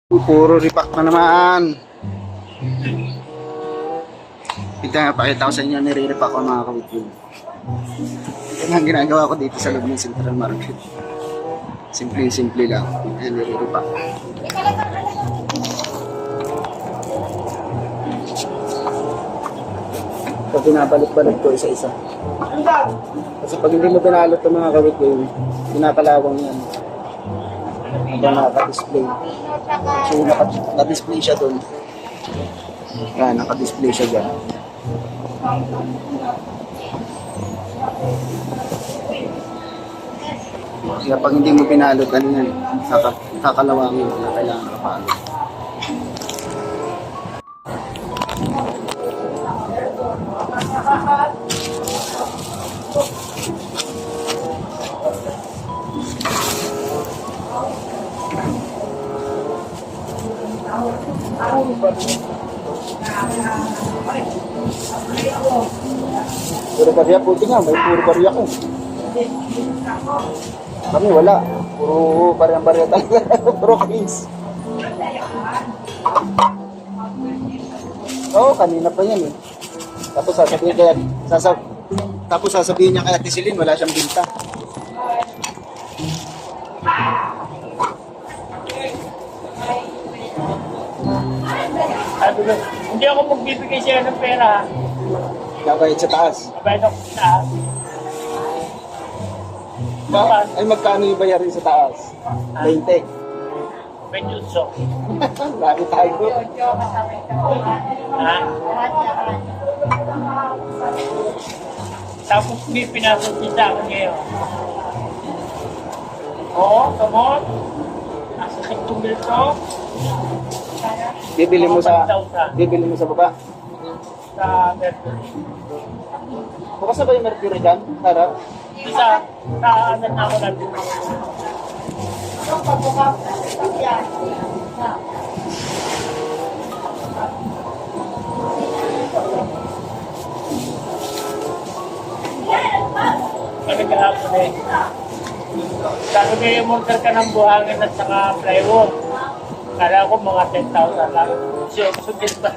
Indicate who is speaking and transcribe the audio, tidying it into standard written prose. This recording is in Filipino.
Speaker 1: Puro repack na naman. Ito nga, pakita ko sa inyo, nire-repack ko mga kawitwin. Ito nga ginagawa ko dito sa loob ng Central Market. Simple lang. Ayan, nire-repack. Ito, pinabalik-balik ko isa-isa. Kasi pag hindi mo pinalot ng mga kawitwin, pinakalawang yan. Habang naka-display. So, naka-display siya doon. Yan, naka-display siya dyan. Kaya pag hindi mo pinalot, ano yan, kakalawangin na kailangan kapalot. Puro barya, puti nga, may puro barya ko. Kami wala, puro barya talaga, puro case. Oo, kanina pa yan eh. Tapos sasabihin niya kay Ate Celine, wala siyang binta.
Speaker 2: Hindi ako magbibigay siya ng pera.
Speaker 1: Kabayad sa taas.
Speaker 2: Kabayad ako sa taas.
Speaker 1: Ay, magkano yung bayarin sa taas? 20.
Speaker 2: Medyo so.
Speaker 1: Lagi tayo ko.
Speaker 2: Ha? Tapos may pinasok niya sa akin ngayon. Oo, come on. Nasa 6 milito.
Speaker 1: Bibili mo sa baba.
Speaker 2: Sa Mercury.
Speaker 1: Bukas na ba yung Mercury dyan? Harap?
Speaker 2: Isa, ano na ako natin. Pagkakahapon eh. Sabi kayo mortar ka ng buhangin at saka plywood. Kala ko mga 10,000 lang. Sundin ba?